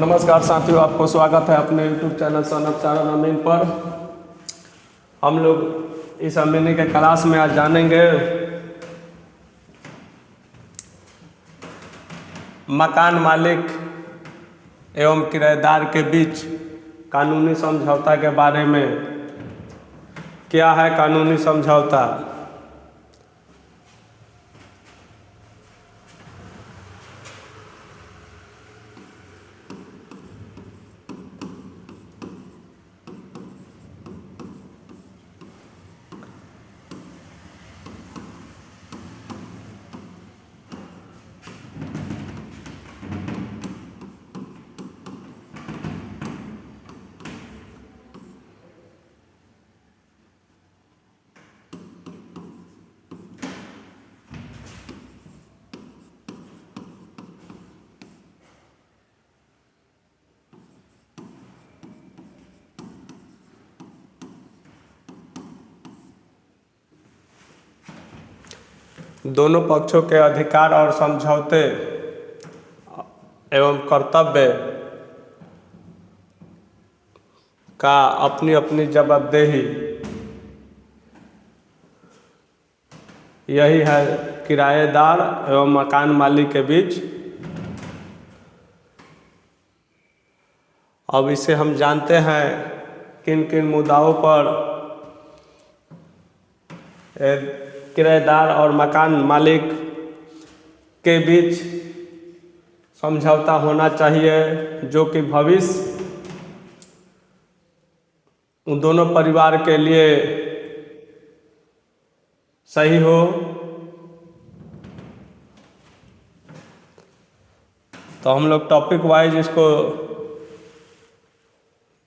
नमस्कार साथियों, आपको स्वागत है अपने YouTube channel son of Saran Amin पर। हम लोग इस अमीनी के क्लास में आज जानेंगे मकान मालिक एवं किराएदार के बीच कानूनी समझौता के बारे में। क्या है कानूनी समझौता? दोनों पक्षों के अधिकार और समझौते एवं कर्तव्य का अपनी अपनी जवाबदेही, यही है किराएदार एवं मकान मालिक के बीच। अब इसे हम जानते हैं किन किन मुद्दाओं पर किराएदार और मकान मालिक के बीच समझौता होना चाहिए, जो कि भविष्य उन दोनों परिवार के लिए सही हो। तो हम लोग टॉपिक वाइज इसको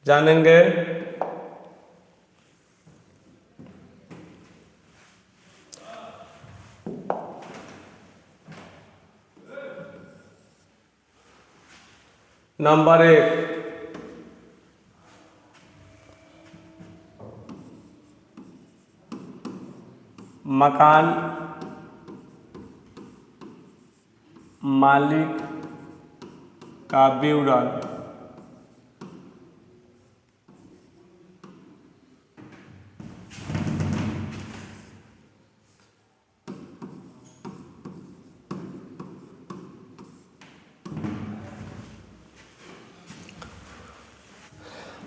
जानेंगे। नंबर 1, मकान मालिक का विवरण।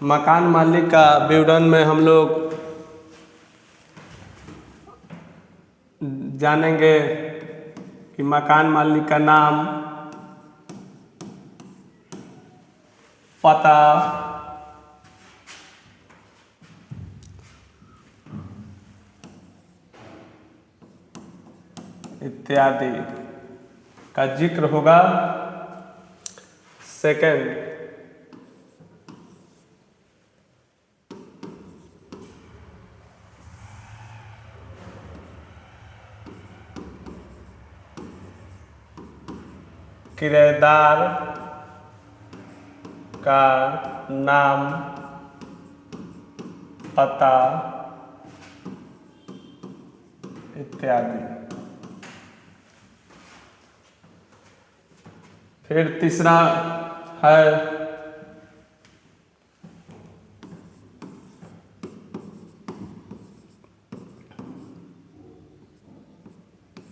मकान मालिक का विवरण में हम लोग जानेंगे कि मकान मालिक का नाम, पता, इत्यादि का जिक्र होगा। सेकंड, किराएदार का नाम, पता इत्यादि। फिर तीसरा है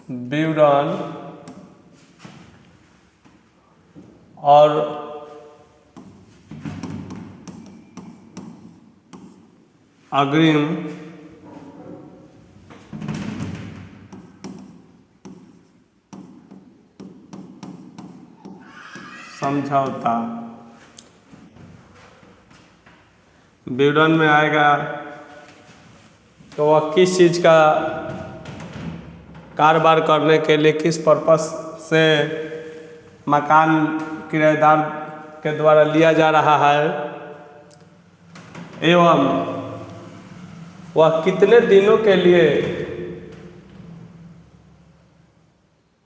विवरण और अग्रिम समझौता। विवरण में आएगा तो वह किस चीज़ का कारोबार करने के लिए, किस पर्पस से मकान किराएदार के द्वारा लिया जा रहा है, एवं वह कितने दिनों के लिए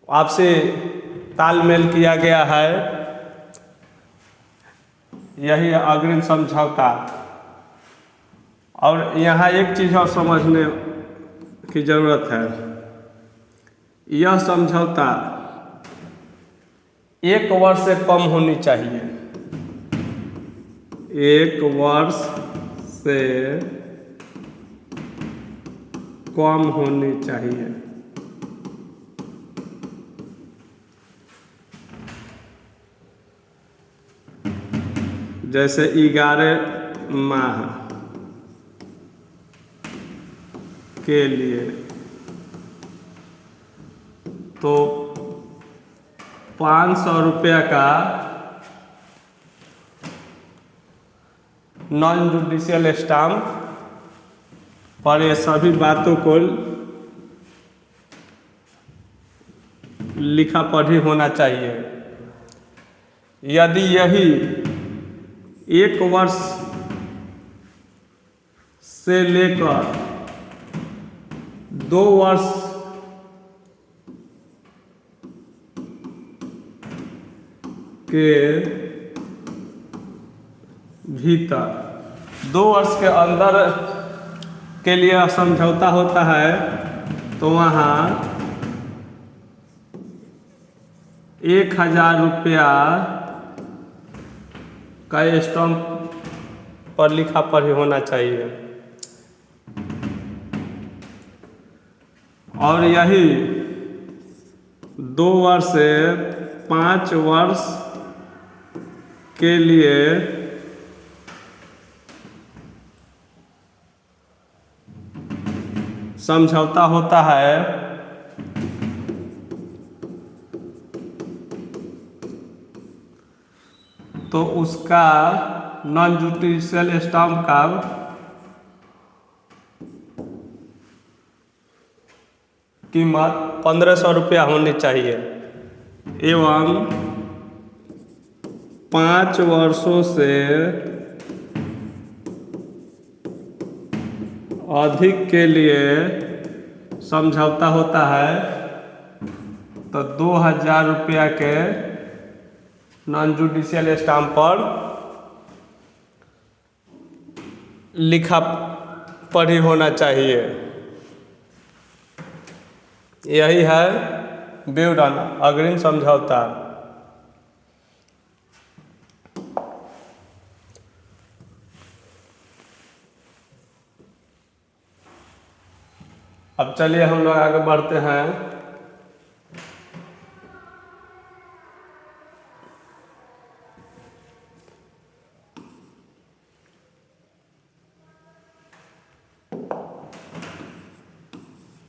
आपसे तालमेल किया गया है, यही अग्रिम समझौता। और यहाँ एक चीज़ और समझने की ज़रूरत है, यह समझौता 1 वर्ष से कम होनी चाहिए। 1 वर्ष से कम होनी चाहिए। जैसे 11 माह के लिए तो 500 रुपये का नॉन जुडिशियल स्टाम्प पर ये सभी बातों को लिखा पढ़ी होना चाहिए। यदि यही 1 वर्ष से लेकर 2 वर्ष के भीतर 2 वर्ष के अंदर के लिए समझौता होता है तो वहाँ 1000 रुपया का स्टाम्प पर लिखा पढ़ी होना चाहिए। और यही 2 वर्ष से 5 वर्ष के लिए समझौता होता है तो उसका नॉन जुडिशियल स्टाम्प का कीमत 1500 रुपया होनी चाहिए एवं 5 वर्षों से अधिक के लिए समझौता होता है तो 2000 रुपया के नॉन जुडिशियल स्टाम्प पर लिखा पढ़ी होना चाहिए। यही है विवरण अग्रिम समझौता। अब चलिए हम लोग आगे बढ़ते हैं।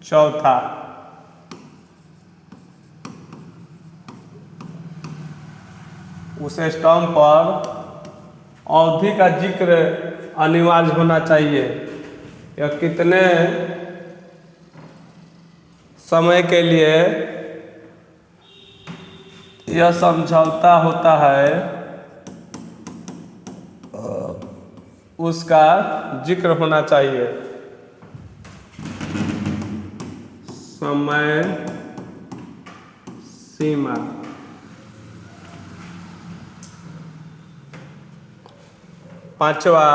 चौथा, उस स्टाम्प पर अवधि का जिक्र अनिवार्य होना चाहिए। यह कितने समय के लिए यह समझौता होता है उसका जिक्र होना चाहिए। समय सीमा, पांचवा,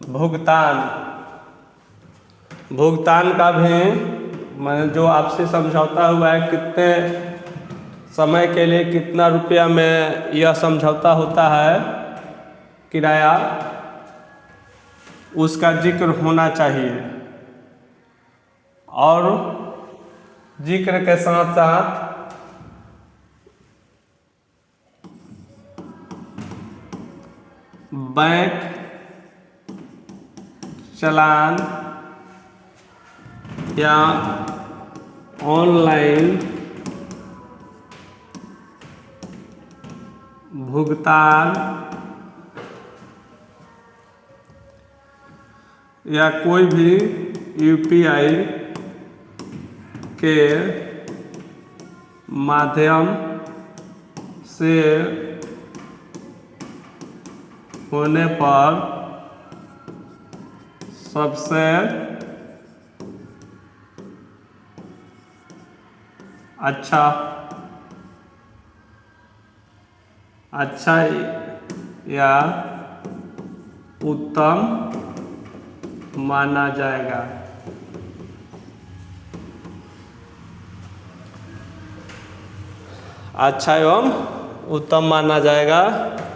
भुगतान। भुगतान का भी मैंने जो आपसे समझौता हुआ है कितने समय के लिए कितना रुपया में यह समझौता होता है किराया, उसका जिक्र होना चाहिए। और जिक्र के साथ साथ बैंक चालान या ऑनलाइन भुगतान या कोई भी यूपीआई के माध्यम से होने पर सबसे अच्छा या उत्तम माना जाएगा। अच्छा एवं उत्तम माना जाएगा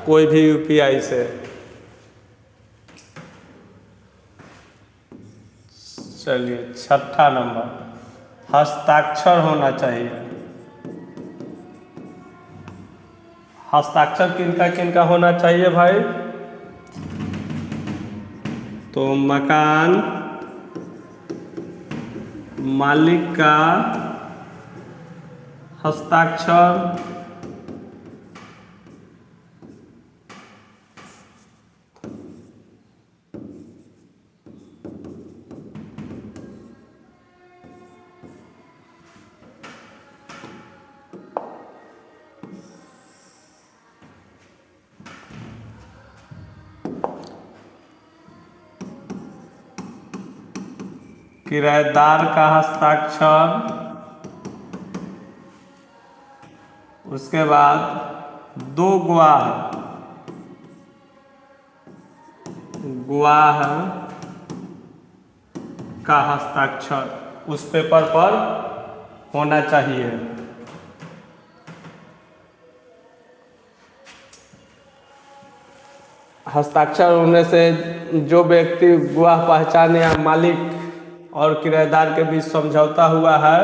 कोई भी यूपीआई से। चलिए 6ठा नंबर, हस्ताक्षर होना चाहिए। हस्ताक्षर किनका किनका होना चाहिए भाई? तो मकान मालिक का हस्ताक्षर, किराएदार का हस्ताक्षर, उसके बाद 2 गवाह का हस्ताक्षर उस पेपर पर होना चाहिए। हस्ताक्षर होने से जो व्यक्ति गवाह पहचान या मालिक और किराएदार के बीच समझौता हुआ है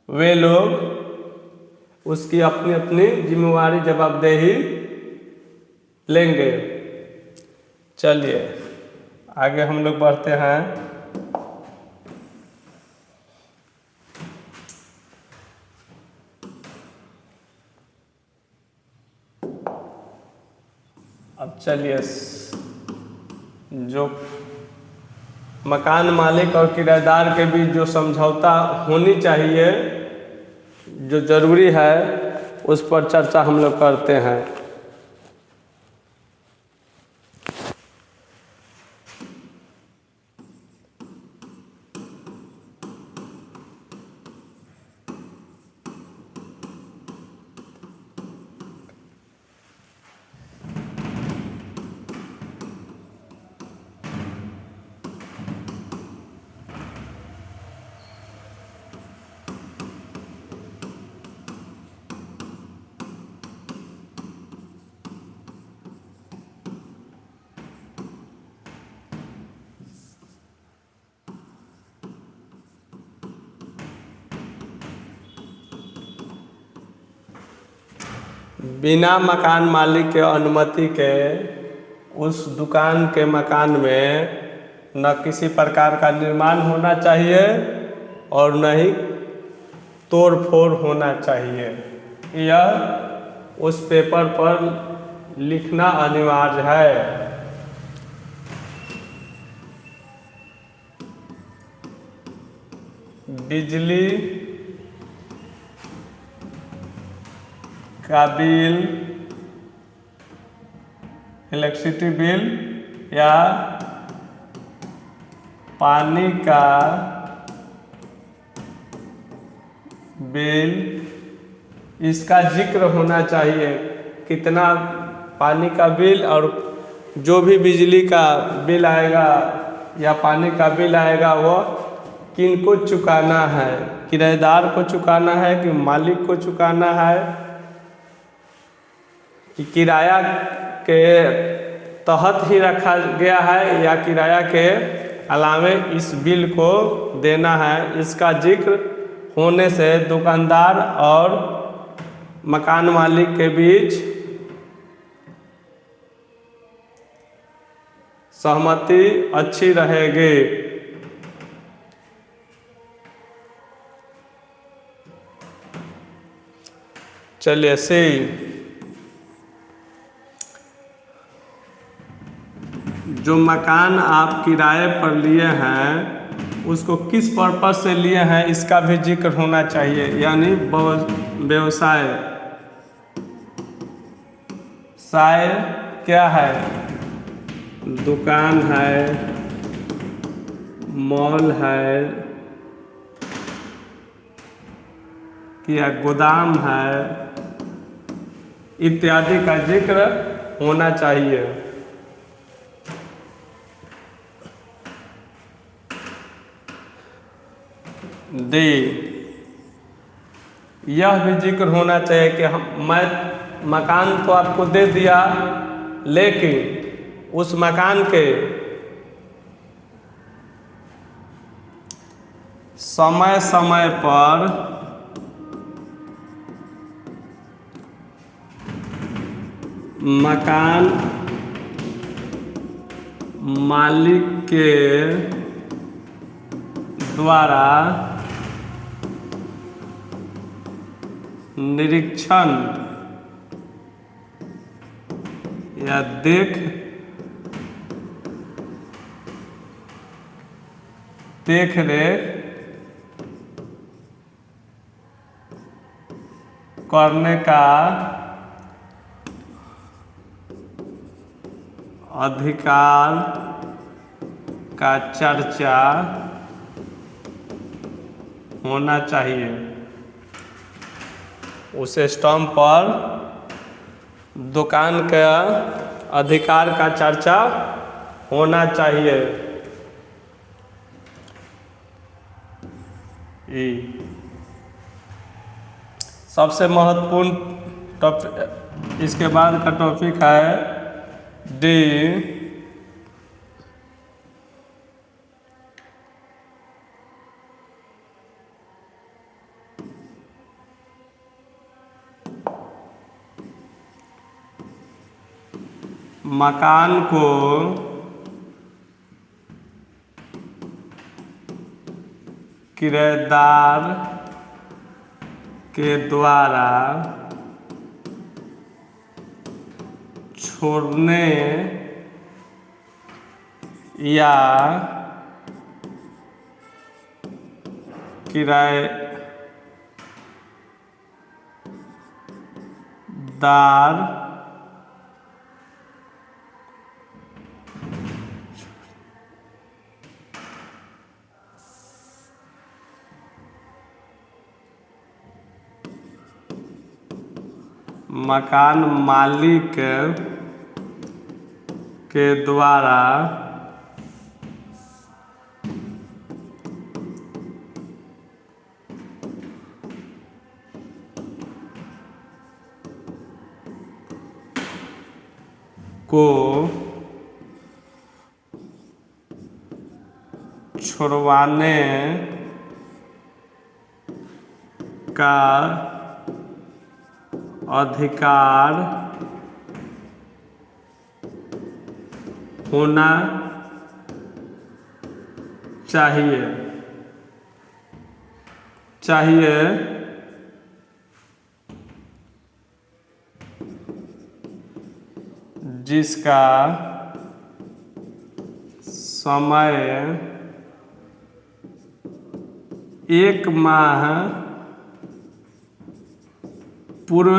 वे लोग उसकी अपनी अपनी जिम्मेवारी जवाबदेही लेंगे। चलिए आगे हम लोग बढ़ते हैं। अब चलिए जो मकान मालिक और किराएदार के बीच जो समझौता होनी चाहिए, जो ज़रूरी है, उस पर चर्चा हम लोग करते हैं। बिना मकान मालिक के अनुमति के उस दुकान के मकान में न किसी प्रकार का निर्माण होना चाहिए और न ही तोड़ फोड़ होना चाहिए। यह उस पेपर पर लिखना अनिवार्य है। बिजली का बिल, इलेक्ट्रिसिटी बिल या पानी का बिल, इसका जिक्र होना चाहिए। कितना पानी का बिल और जो भी बिजली का बिल आएगा या पानी का बिल आएगा वो किनको चुकाना है, किराएदार को चुकाना है कि मालिक को चुकाना है, कि किराया के तहत ही रखा गया है या किराया के अलावे इस बिल को देना है। इसका जिक्र होने से दुकानदार और मकान मालिक के बीच सहमति अच्छी रहेगी। चलिए सी, जो मकान आप किराए पर लिए हैं उसको किस पर्पज से लिए हैं इसका भी जिक्र होना चाहिए। यानी व्यवसाय क्या है? दुकान है, मॉल है या गोदाम है इत्यादि का जिक्र होना चाहिए। डी, यह भी जिक्र होना चाहिए कि मैं मकान तो आपको दे दिया, लेकिन उस मकान के समय समय पर मकान मालिक के द्वारा निरीक्षण या देख रेख करने का अधिकार का चर्चा होना चाहिए। उस स्टैम्प पर दुकान का अधिकार का चर्चा होना चाहिए। सबसे महत्वपूर्ण टॉपिक, इसके बाद का टॉपिक है डी, मकान को किराएदार के द्वारा छोड़ने या किराएदार मकान मालिक के द्वारा को छुड़वाने का अधिकार होना चाहिए जिसका समय 1 माह पूर्व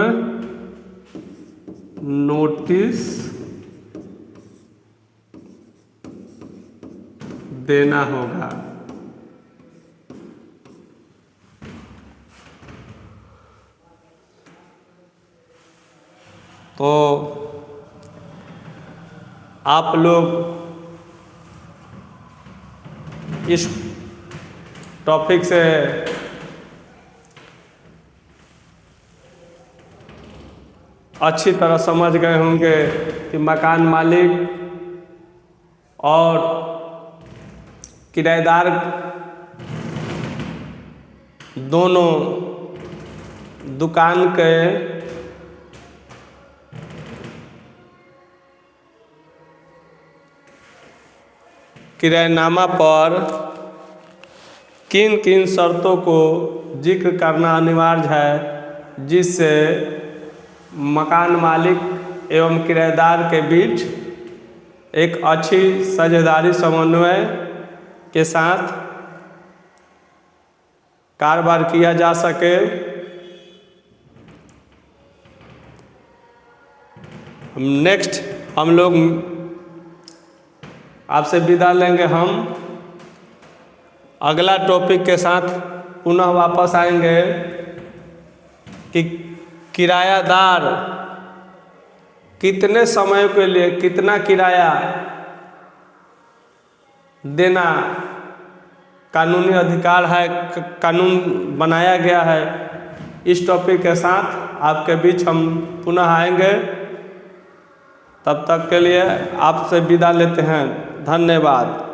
नोटिस देना होगा। तो आप लोग इस टॉपिक से अच्छी तरह समझ गए होंगे कि मकान मालिक और किराएदार दोनों दुकान के किराएनामा पर किन किन शर्तों को जिक्र करना अनिवार्य है, जिससे मकान मालिक एवं किराएदार के बीच एक अच्छी साझेदारी समन्वय के साथ कारोबार किया जा सके। नेक्स्ट हम लोग आपसे विदा लेंगे। हम अगला टॉपिक के साथ पुनः वापस आएंगे कि किरायादार कितने समय के लिए कितना किराया देना कानूनी अधिकार है, कानून बनाया गया है, इस टॉपिक के साथ आपके बीच हम पुनः आएंगे। तब तक के लिए आपसे विदा लेते हैं। धन्यवाद।